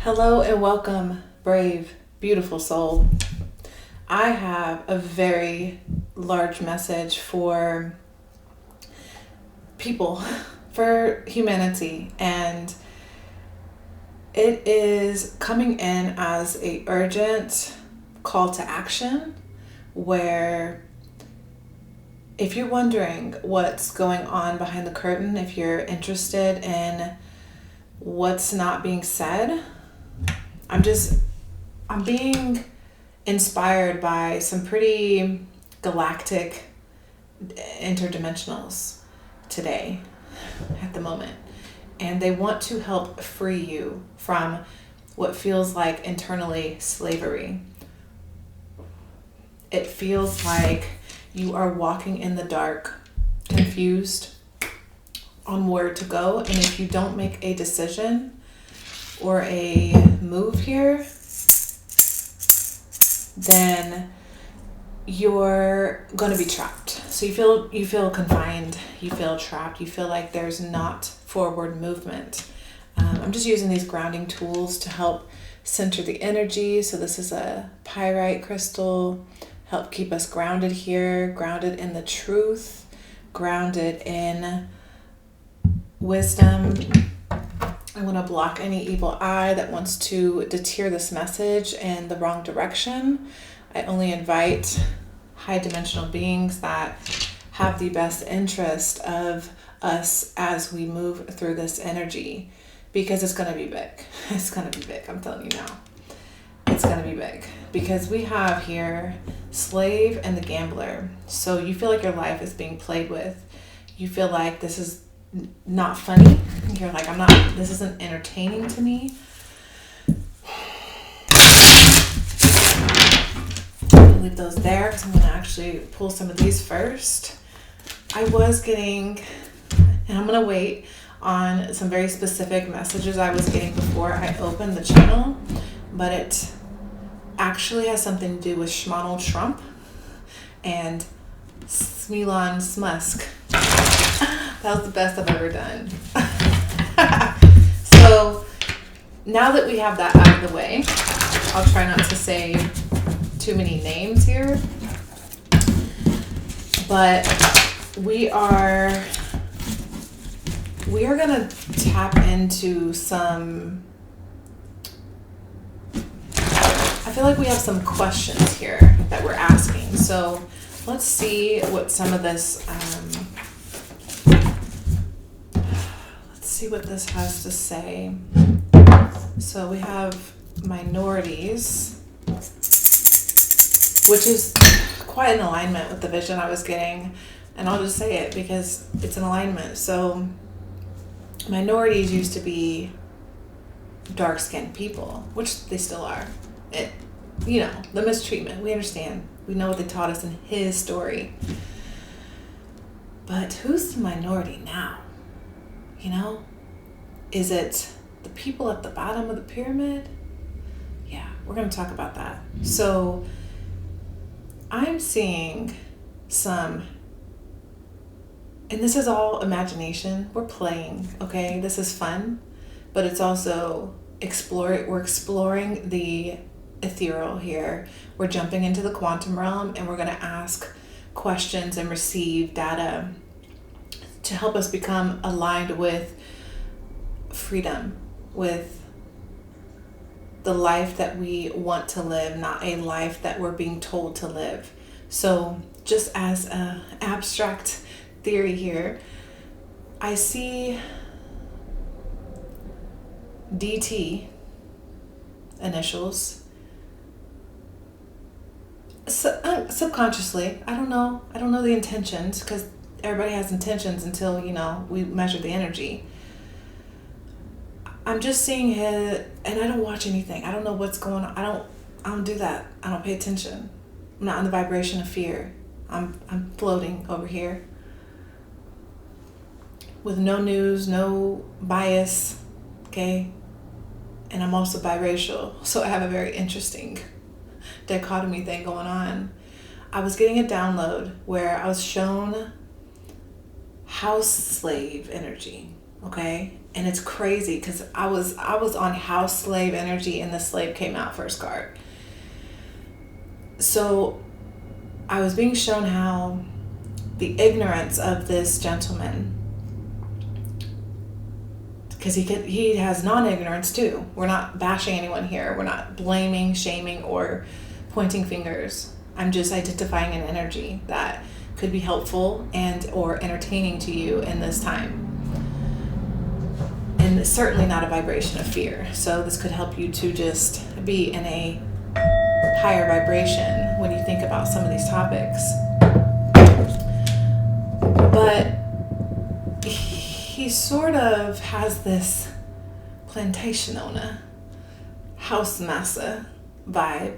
Hello and welcome, brave, beautiful soul. I have a very large message for people, for humanity, and it is coming in as a urgent call to action where if you're wondering what's going on behind the curtain, if you're interested in what's not being said, I'm being inspired by some pretty galactic interdimensionals today at the moment. And they want to help free you from what feels like internally slavery. It feels like you are walking in the dark, confused on where to go. And if you don't make a decision or a move here, then you're going to be trapped. So you feel confined, you feel trapped, you feel like there's not forward movement. I'm just using these grounding tools to help center the energy. So this is a pyrite crystal, help keep us grounded here, grounded in the truth, grounded in wisdom. I want to block any evil eye that wants to deter this message in the wrong direction. I only invite high dimensional beings that have the best interest of us as we move through this energy, because it's going to be big. It's going to be big. I'm telling you now. It's going to be big because we have here slave and the gambler. So you feel like your life is being played with. You feel like this is not funny. You're like, this isn't entertaining to me. I'm gonna leave those there because I'm gonna actually pull some of these first. I was getting, and I'm gonna wait on some very specific messages I was getting before I opened the channel, but it actually has something to do with Donald Trump and Elon Musk. That was the best I've ever done. So now that we have that out of the way, I'll try not to say too many names here. But we are gonna tap into some, I feel like we have some questions here that we're asking. So let's see what some of this, see what this has to say. So we have minorities, which is quite in alignment with the vision I was getting, and I'll just say it because it's in alignment. So minorities used to be dark-skinned people, which they still are. The mistreatment, we understand. We know what they taught us in his story. But who's the minority now? Is it the people at the bottom of the pyramid? Yeah, we're going to talk about that. So I'm seeing some, and this is all imagination. We're playing, okay? This is fun, but it's also we're exploring the ethereal here. We're jumping into the quantum realm, and we're going to ask questions and receive data to help us become aligned with freedom, with the life that we want to live, not a life that we're being told to live. So just as an abstract theory here, I see DT initials subconsciously. I don't know the intentions, because everybody has intentions until we measure the energy. I'm just seeing his, and I don't watch anything. I don't know what's going on. I don't do that. I don't pay attention. I'm not in the vibration of fear. I'm floating over here with no news, no bias, okay? And I'm also biracial, so I have a very interesting dichotomy thing going on. I was getting a download where I was shown house slave energy. Okay? And it's crazy because I was on house slave energy, and the slave came out first card. So I was being shown how the ignorance of this gentleman, because he has non-ignorance too. We're not bashing anyone here. We're not blaming, shaming, or pointing fingers. I'm just identifying an energy that could be helpful and or entertaining to you in this time. And certainly not a vibration of fear. So this could help you to just be in a higher vibration when you think about some of these topics. But he sort of has this plantation owner, house massa vibe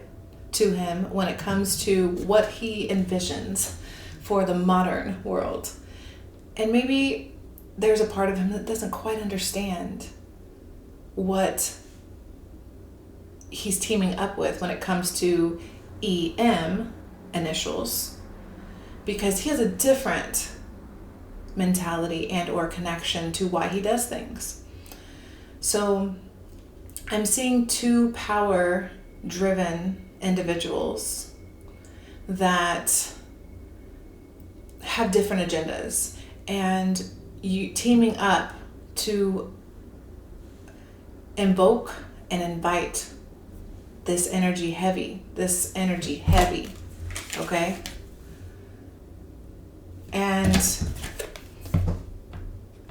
to him when it comes to what he envisions for the modern world. And maybe there's a part of him that doesn't quite understand what he's teaming up with when it comes to EM initials, because he has a different mentality and or connection to why he does things. So I'm seeing two power driven individuals that have different agendas, and you teaming up to invoke and invite this energy heavy, okay? And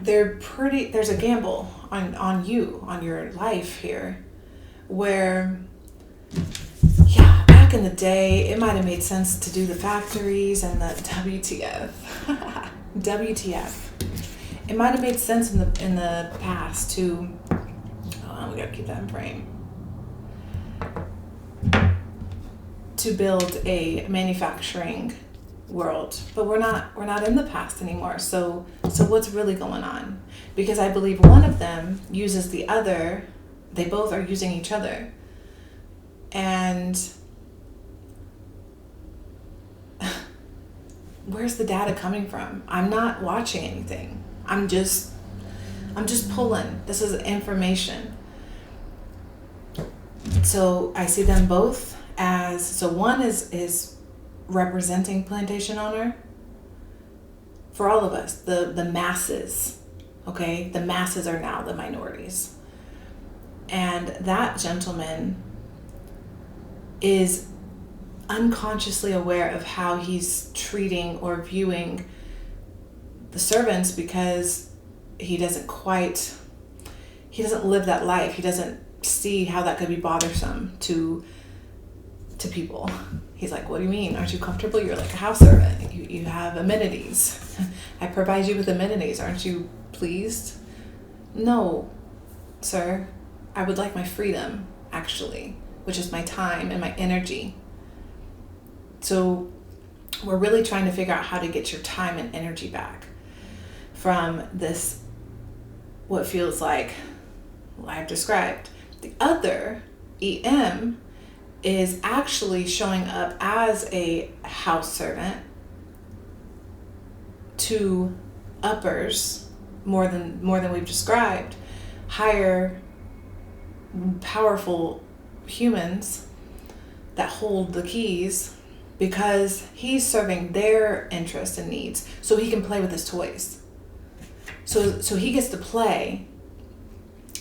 there's a gamble on you, on your life here, where, yeah, back in the day, it might have made sense to do the factories and the WTF. WTF. It might have made sense in the past to, we gotta keep that in frame, to build a manufacturing world, but we're not in the past anymore. So what's really going on? Because I believe one of them uses the other. They both are using each other, and where's the data coming from? I'm not watching anything. I'm just pulling. This is information. So I see them both as, so one is representing plantation owner for all of us, the masses, okay? The masses are now the minorities. And that gentleman is unconsciously aware of how he's treating or viewing the servants, because he doesn't live that life. He doesn't see how that could be bothersome to people. He's like, what do you mean? Aren't you comfortable? You're like a house servant. You have amenities. I provide you with amenities. Aren't you pleased? No, sir. I would like my freedom, actually, which is my time and my energy. So we're really trying to figure out how to get your time and energy back from this, what feels like I've described. The other, EM, is actually showing up as a house servant to uppers, more than we've described, higher, powerful humans that hold the keys, because he's serving their interests and needs so he can play with his toys. So he gets to play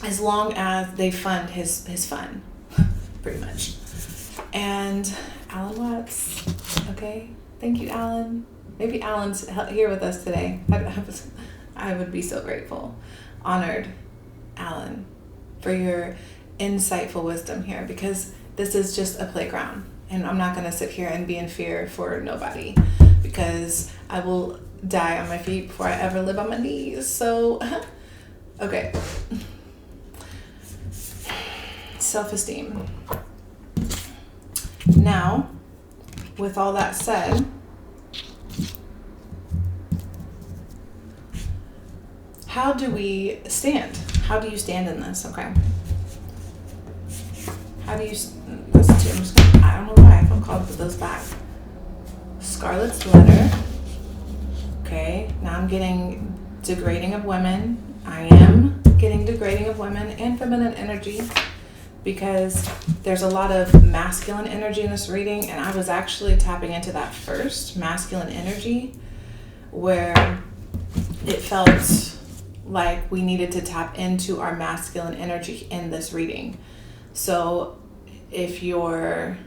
as long as they fund his fun, pretty much. And Alan Watts, okay? Thank you, Alan. Maybe Alan's here with us today. I would be so grateful, honored, Alan, for your insightful wisdom here, because this is just a playground, and I'm not going to sit here and be in fear for nobody, because I will die on my feet before I ever live on my knees. So, okay. Self-esteem. Now, with all that said, how do we stand? How do you stand in this? Okay. How do you, I don't know why I felt called to put those back. Scarlet's letter. Okay, now I'm getting degrading of women, I am getting degrading of women and feminine energy, because there's a lot of masculine energy in this reading, and I was actually tapping into that first masculine energy, where it felt like we needed to tap into our masculine energy in this reading. So if you're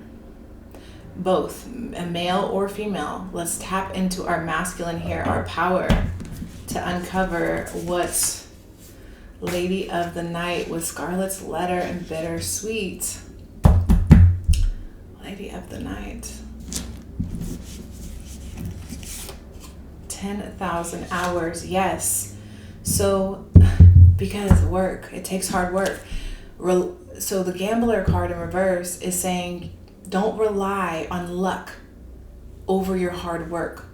both a male or female, let's tap into our masculine here, our power, to uncover what Lady of the Night with Scarlet's Letter and Bittersweet. Lady of the Night. 10,000 hours, yes. So, because work, it takes hard work. So the Gambler card in reverse is saying, don't rely on luck over your hard work.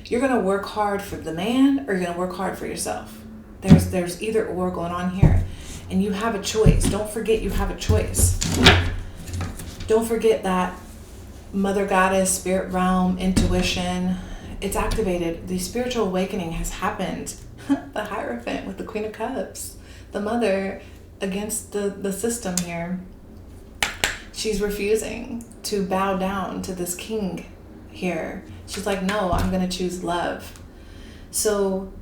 You're going to work hard for the man, or you're going to work hard for yourself. There's either or going on here. And you have a choice. Don't forget you have a choice. Don't forget that Mother Goddess, Spirit Realm, intuition, it's activated. The spiritual awakening has happened. The Hierophant with the Queen of Cups. The mother against the system here. She's refusing to bow down to this king here. She's like, no, I'm going to choose love. So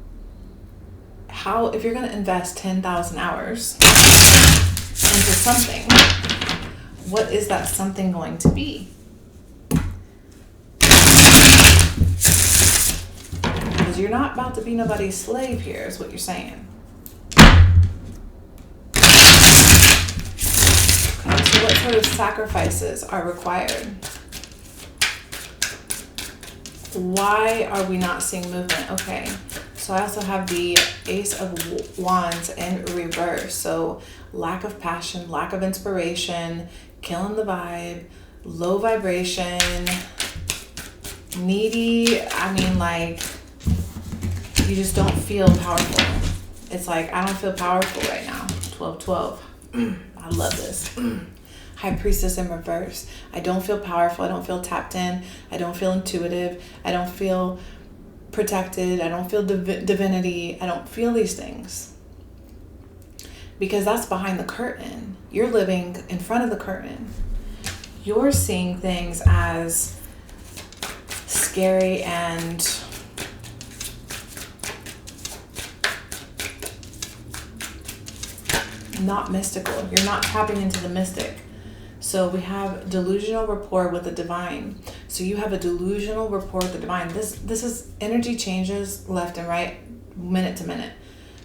if you're going to invest 10,000 hours into something, what is that something going to be? Because you're not about to be nobody's slave here, is what you're saying. Okay, so what sort of sacrifices are required? Why are we not seeing movement? Okay, so I also have the Ace of Wands in reverse. So lack of passion, lack of inspiration, killing the vibe, low vibration, needy. I mean, like, you just don't feel powerful. It's like, I don't feel powerful right now. 12. I love this. High Priestess in reverse. I don't feel powerful. I don't feel tapped in. I don't feel intuitive. I don't feel protected. I don't feel divinity. I don't feel these things. Because that's behind the curtain. You're living in front of the curtain. You're seeing things as scary and not mystical. You're not tapping into the mystic. So we have delusional rapport with the divine. So you have a delusional rapport with the divine. This is energy changes left and right, minute to minute.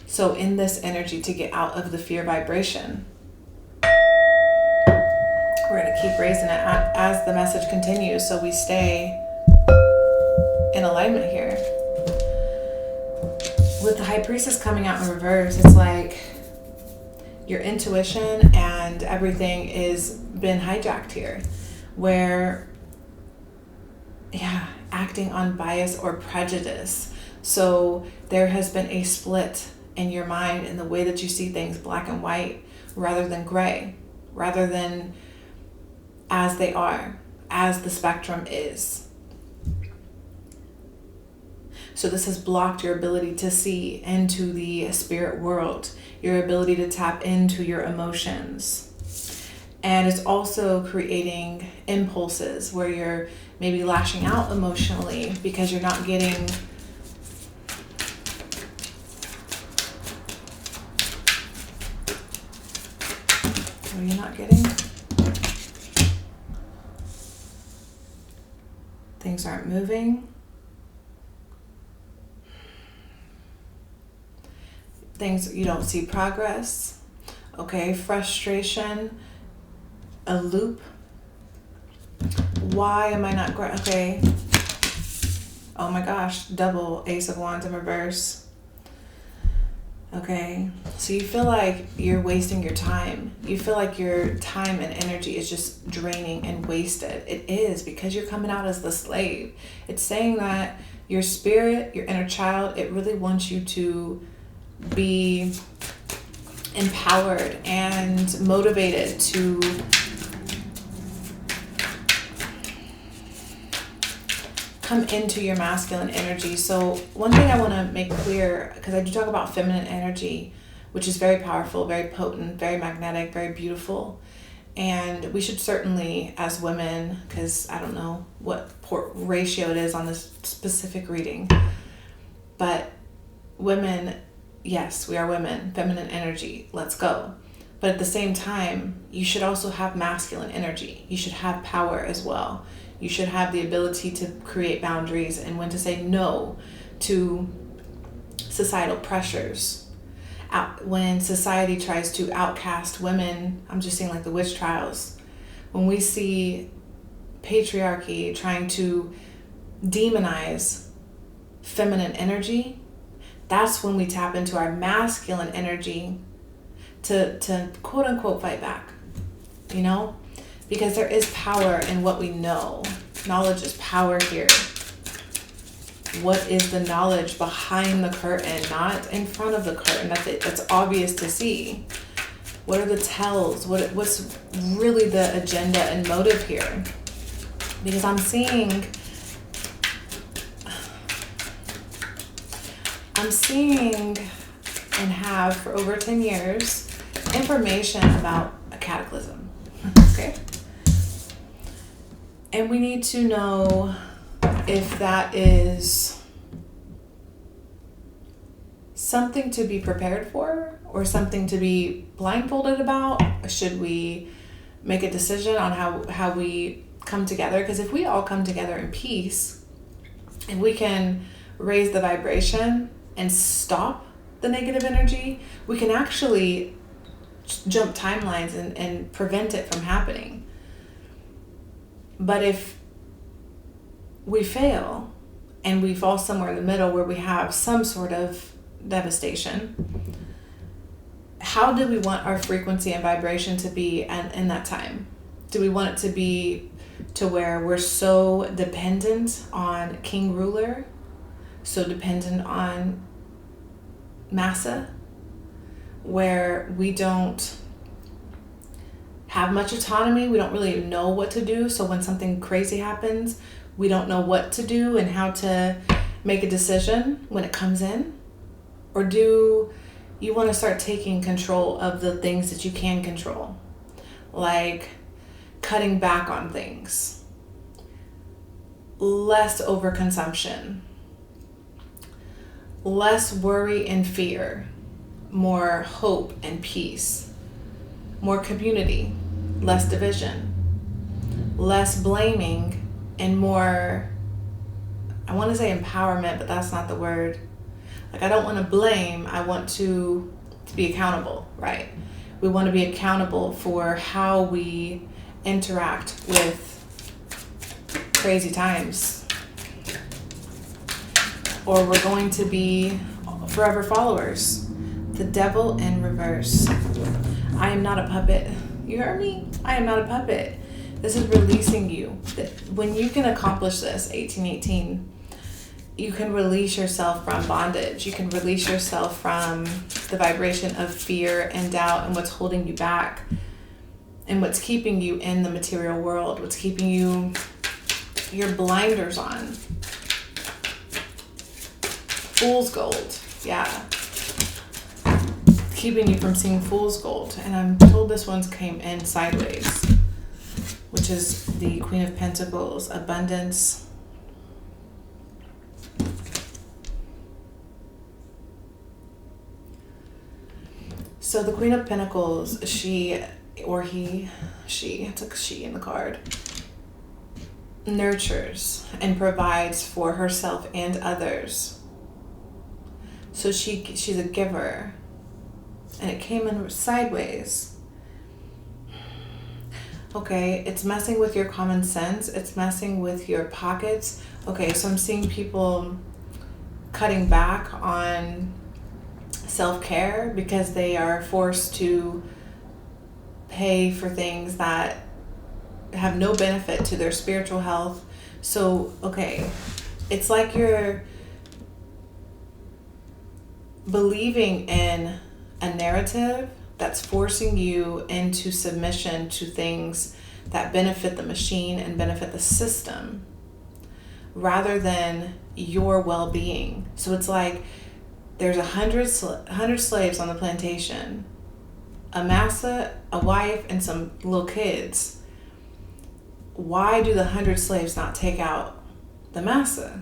So in this energy, to get out of the fear vibration, we're going to keep raising it as the message continues, so we stay in alignment here. With the High Priestess coming out in reverse, it's like your intuition and everything is been hijacked here, where acting on bias or prejudice. So there has been a split in your mind in the way that you see things, black and white rather than gray, rather than as they are, as the spectrum is. So this has blocked your ability to see into the spirit world, your ability to tap into your emotions. And it's also creating impulses where you're maybe lashing out emotionally because you're not getting things aren't moving. Things, you don't see progress. Okay, frustration, a loop. Why am I not okay? Oh my gosh, double Ace of Wands in reverse. Okay, so you feel like you're wasting your time. You feel like your time and energy is just draining and wasted. It is, because you're coming out as the slave. It's saying that your spirit, your inner child, it really wants you to be empowered and motivated to come into your masculine energy. So one thing I want to make clear, because I do talk about feminine energy, which is very powerful, very potent, very magnetic, very beautiful. And we should certainly, as women, because I don't know what ratio it is on this specific reading, but women, yes, we are women, feminine energy, let's go. But at the same time, you should also have masculine energy. You should have power as well. You should have the ability to create boundaries and when to say no to societal pressures. When society tries to outcast women, I'm just saying like the witch trials, when we see patriarchy trying to demonize feminine energy, that's when we tap into our masculine energy to quote unquote fight back, you know, because there is power in what we know. Knowledge is power here. What is the knowledge behind the curtain, not in front of the curtain? That's obvious to see. What are the tells? What's really the agenda and motive here? Because I'm seeing and have for over 10 years information about a cataclysm. Okay? And we need to know if that is something to be prepared for or something to be blindfolded about. Should we make a decision on how we come together? Because if we all come together in peace and we can raise the vibration and stop the negative energy, we can actually jump timelines and prevent it from happening. But if we fail and we fall somewhere in the middle where we have some sort of devastation, how do we want our frequency and vibration to be in that time? Do we want it to be to where we're so dependent on King Ruler, so dependent on massa, where we don't have much autonomy, we don't really know what to do, so when something crazy happens, we don't know what to do and how to make a decision when it comes in? Or do you want to start taking control of the things that you can control? Like cutting back on things, less overconsumption, less worry and fear, more hope and peace, more community, less division, less blaming, and more, I want to say empowerment, but that's not the word. Like, I don't want to blame, I want to be accountable, right? We want to be accountable for how we interact with crazy times. Or we're going to be forever followers. The devil in reverse. I am not a puppet. You heard me? I am not a puppet. This is releasing you. When you can accomplish this, 1818, you can release yourself from bondage. You can release yourself from the vibration of fear and doubt and what's holding you back and what's keeping you in the material world, what's keeping you your blinders on. Fool's gold, yeah. Keeping you from seeing fool's gold. And I'm told this one came in sideways, which is the Queen of Pentacles, abundance. So the Queen of Pentacles, she, it's like she in the card, nurtures and provides for herself and others. So she's a giver. And it came in sideways. Okay, it's messing with your common sense. It's messing with your pockets. Okay, so I'm seeing people cutting back on self-care because they are forced to pay for things that have no benefit to their spiritual health. So, okay, it's like you're believing in a narrative that's forcing you into submission to things that benefit the machine and benefit the system rather than your well-being. So it's like there's 100 slaves on the plantation, a massa, a wife, and some little kids. Why do the 100 slaves not take out the massa?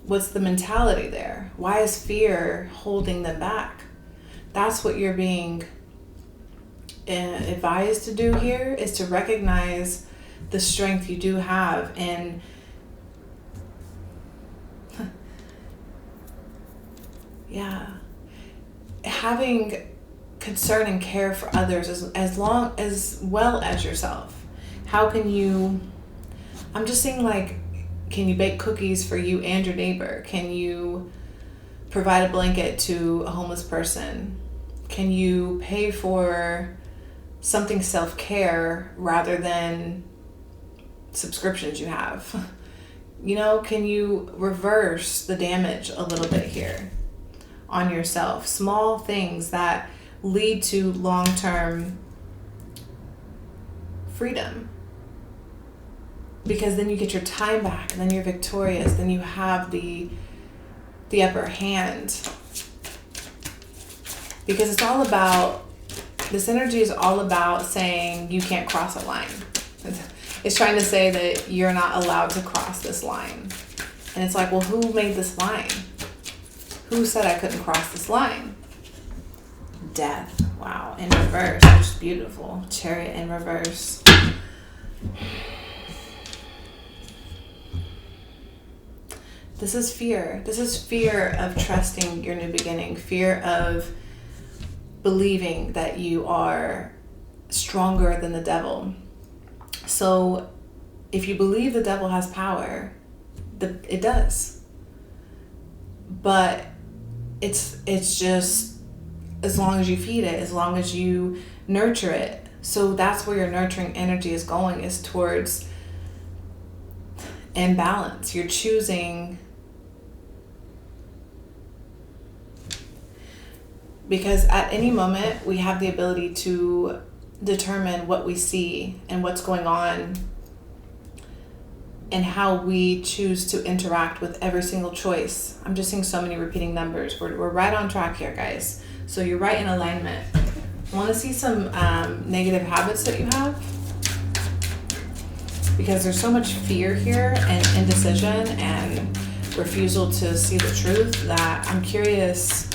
What's the mentality there? Why is fear holding them back? That's what you're being advised to do here, is to recognize the strength you do have, and having concern and care for others as well as yourself. How can you, I'm just saying, like, can you bake cookies for you and your neighbor? Can you provide a blanket to a homeless person? Can you pay for something self-care rather than subscriptions you have? You know, can you reverse the damage a little bit here on yourself? Small things that lead to long-term freedom. Because then you get your time back, and then you're victorious, then you have the upper hand. Because it's all about, this energy is all about saying you can't cross a line. It's trying to say that you're not allowed to cross this line. And it's like, well, who made this line? Who said I couldn't cross this line? Death. Wow. In reverse. Just beautiful. Chariot in reverse. This is fear. This is fear of trusting your new beginning. Fear of believing that you are stronger than the devil. So if you believe the devil has power, it does. But it's just as long as you feed it, as long as you nurture it. So that's where your nurturing energy is going, is towards imbalance. You're choosing, because at any moment we have the ability to determine what we see and what's going on and how we choose to interact with every single choice. I'm just seeing so many repeating numbers. We're right on track here, guys. So you're right in alignment. I want to see some negative habits that you have, because there's so much fear here and indecision and refusal to see the truth that I'm curious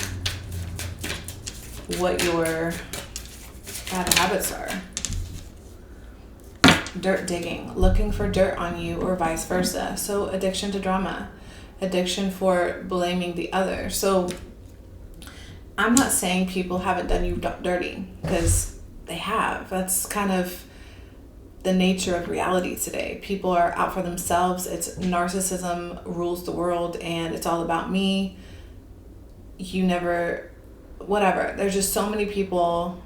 what your bad habits are. Dirt digging, looking for dirt on you, or vice versa. So addiction to drama, addiction for blaming the other. So I'm not saying people haven't done you dirty, because they have. That's kind of the nature of reality today. People are out for themselves. It's narcissism rules the world, and it's all about me. You never, whatever. There's just so many people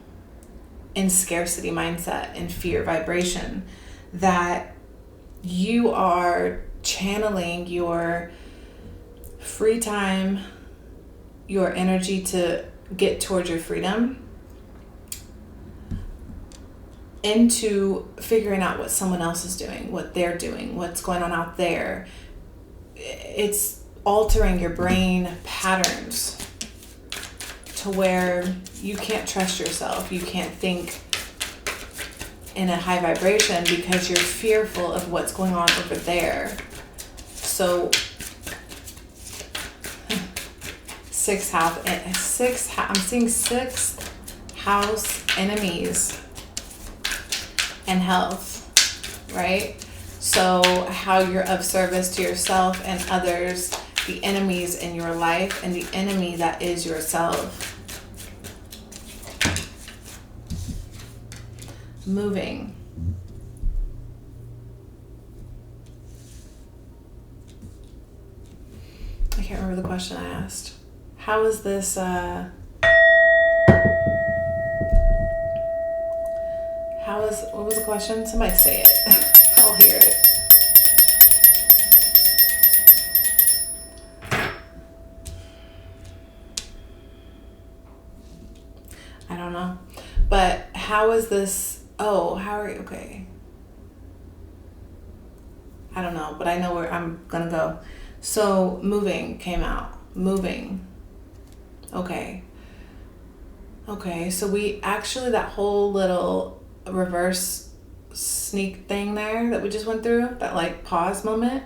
in scarcity mindset and fear vibration that you are channeling your free time, your energy to get towards your freedom, into figuring out what someone else is doing, what they're doing, what's going on out there. It's altering your brain patterns to where you can't trust yourself. You can't think in a high vibration because you're fearful of what's going on over there. So I'm seeing sixth house enemies and health, right? So how you're of service to yourself and others, the enemies in your life, and the enemy that is yourself. Moving. I can't remember the question I asked. How is this, what was the question? Somebody say it. I'll hear it. I don't know. But how is this, how are you, okay. I don't know, but I know where I'm gonna go. So moving came out. moving. Okay, so we actually, that whole little reverse sneak thing there that we just went through, that like pause moment,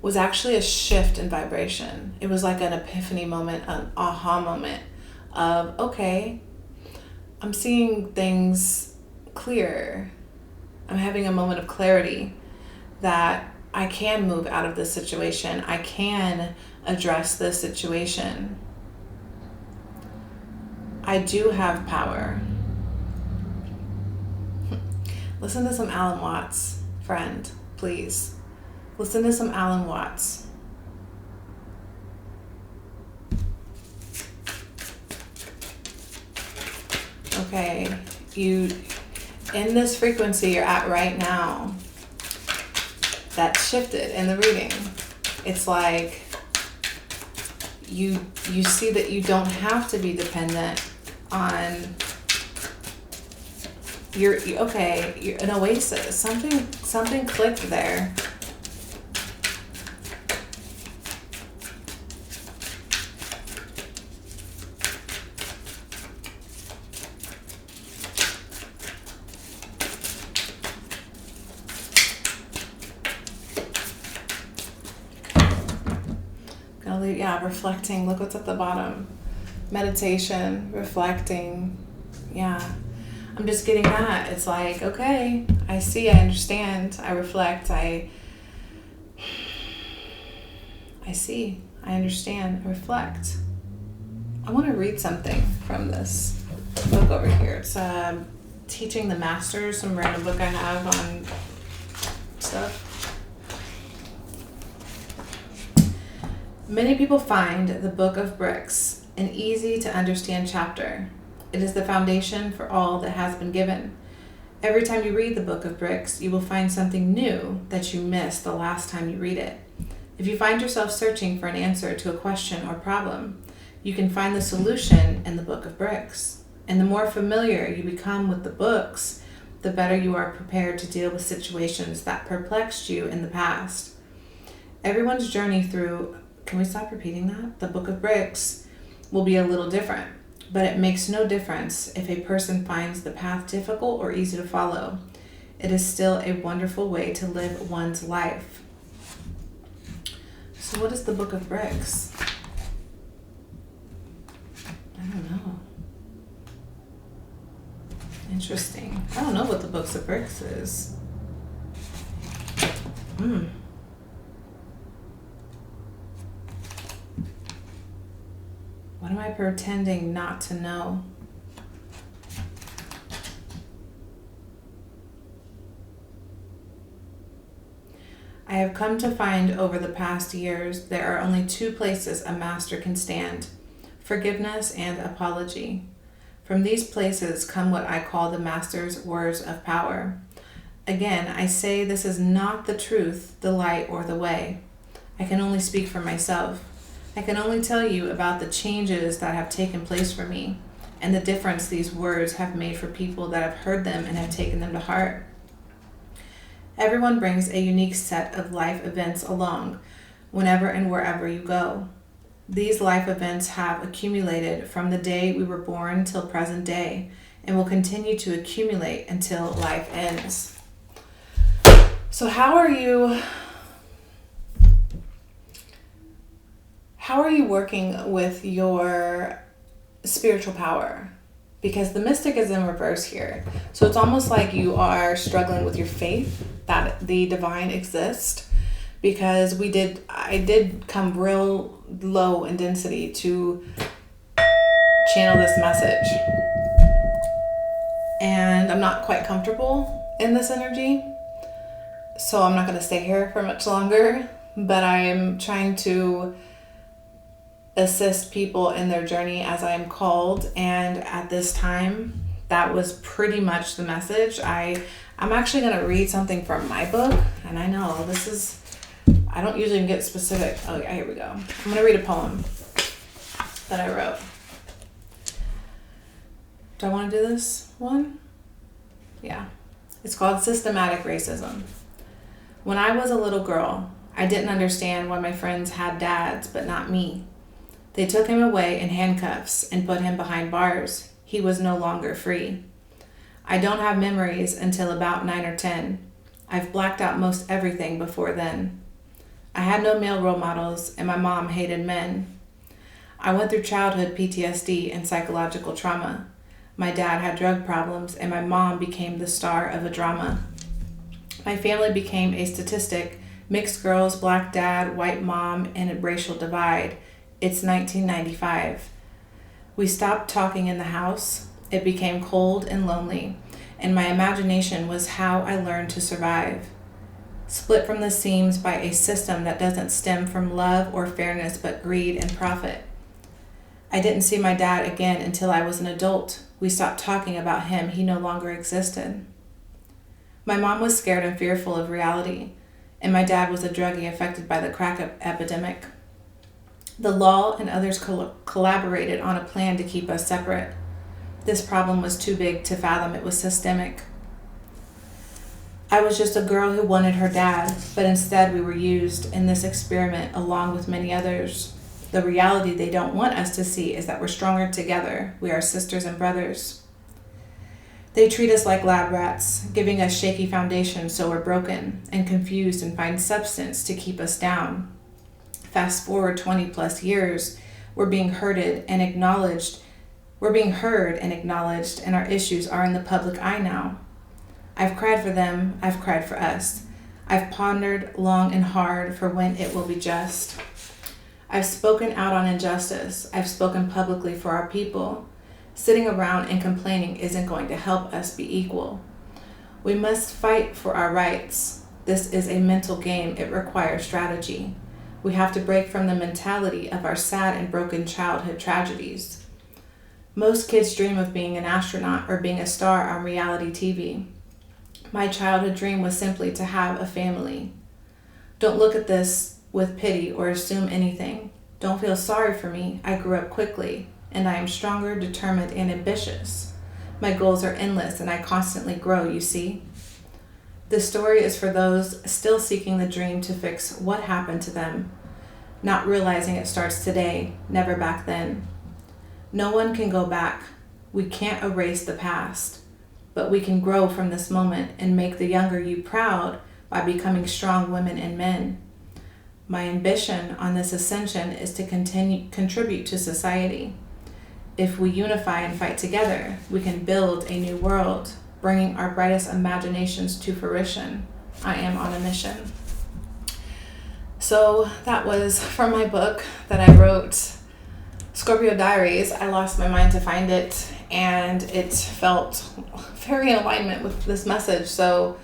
was actually a shift in vibration. It was like an epiphany moment, an aha moment of, okay, I'm seeing things clear. I'm having a moment of clarity that I can move out of this situation. I can address this situation. I do have power. Listen to some Alan Watts, friend, please. Listen to some Alan Watts. Okay, you, in this frequency you're at right now, that shifted in the reading. It's like you see that you don't have to be dependent on you're an oasis. Something clicked there. Reflecting. Look what's at the bottom. Meditation, reflecting. Yeah. I'm just getting that. It's like, okay, I see, I understand, I reflect, I see, I understand, I reflect. I want to read something from this book over here. It's Teaching the Masters, some random book I have on stuff. Many people find the Book of Bricks an easy to understand chapter. It is the foundation for all that has been given. Every time you read the Book of Bricks, you will find something new that you missed the last time you read it. If you find yourself searching for an answer to a question or problem, you can find the solution in the Book of Bricks. And the more familiar you become with the books, the better you are prepared to deal with situations that perplexed you in the past. Everyone's journey through, can we stop repeating that? The Book of Bricks will be a little different. But it makes no difference if a person finds the path difficult or easy to follow. It is still a wonderful way to live one's life. So what is the Book of Bricks? I don't know. Interesting. I don't know what the Books of Bricks is. What am I pretending not to know? I have come to find over the past years there are only two places a master can stand: forgiveness and apology. From these places come what I call the master's words of power. Again, I say this is not the truth, the light, or the way. I can only speak for myself. I can only tell you about the changes that have taken place for me and the difference these words have made for people that have heard them and have taken them to heart. Everyone brings a unique set of life events along whenever and wherever you go. These life events have accumulated from the day we were born till present day and will continue to accumulate until life ends. So how are you working with your spiritual power? Because the mystic is in reverse here. So it's almost like you are struggling with your faith that the divine exists, because I did come real low in density to channel this message. And I'm not quite comfortable in this energy. So I'm not going to stay here for much longer, but I'm trying to assist people in their journey as I am called. And at this time, that was pretty much the message. I'm actually going to read something from my book. And I know I don't usually get specific. Oh yeah, here we go. I'm going to read a poem that I wrote. Do I want to do this one? Yeah. It's called Systematic Racism. When I was a little girl, I didn't understand why my friends had dads, but not me. They took him away in handcuffs and put him behind bars. He was no longer free. I don't have memories until about 9 or 10. I've blacked out most everything before then. I had no male role models, and my mom hated men. I went through childhood PTSD and psychological trauma. My dad had drug problems, and my mom became the star of a drama. My family became a statistic: mixed girls, black dad, white mom, and a racial divide. It's 1995. We stopped talking in the house. It became cold and lonely, and my imagination was how I learned to survive. Split from the seams by a system that doesn't stem from love or fairness but greed and profit. I didn't see my dad again until I was an adult. We stopped talking about him. He no longer existed. My mom was scared and fearful of reality, and my dad was a druggie affected by the crack epidemic. The law and others collaborated on a plan to keep us separate. This problem was too big to fathom. It was systemic. I was just a girl who wanted her dad, but instead we were used in this experiment along with many others. The reality they don't want us to see is that we're stronger together. We are sisters and brothers. They treat us like lab rats, giving us shaky foundations so we're broken and confused and find substance to keep us down. Fast forward 20 plus years, we're being heard and acknowledged, and our issues are in the public eye now. I've cried for them, I've cried for us. I've pondered long and hard for when it will be just. I've spoken out on injustice. I've spoken publicly for our people. Sitting around and complaining isn't going to help us be equal. We must fight for our rights. This is a mental game. It requires strategy. We have to break from the mentality of our sad and broken childhood tragedies. Most kids dream of being an astronaut or being a star on reality TV. My childhood dream was simply to have a family. Don't look at this with pity or assume anything. Don't feel sorry for me. I grew up quickly, and I am stronger, determined, and ambitious. My goals are endless, and I constantly grow, you see. This story is for those still seeking the dream to fix what happened to them, not realizing it starts today, never back then. No one can go back. We can't erase the past, but we can grow from this moment and make the younger you proud by becoming strong women and men. My ambition on this ascension is to contribute to society. If we unify and fight together, we can build a new world, bringing our brightest imaginations to fruition. I am on a mission. So that was from my book that I wrote, Scorpio Diaries. I lost my mind to find it, and it felt very in alignment with this message. So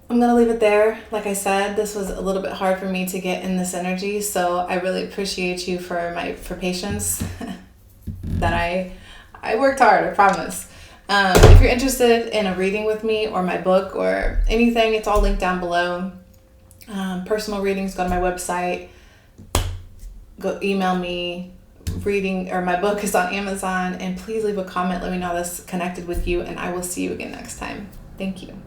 I'm going to leave it there. Like I said, this was a little bit hard for me to get in this energy, so I really appreciate you for patience. That I worked hard, I promise. If you're interested in a reading with me or my book or anything, it's all linked down below. Personal readings, go to my website, go email me. My book is on Amazon, and please leave a comment. Let me know this connected with you, and I will see you again next time. Thank you.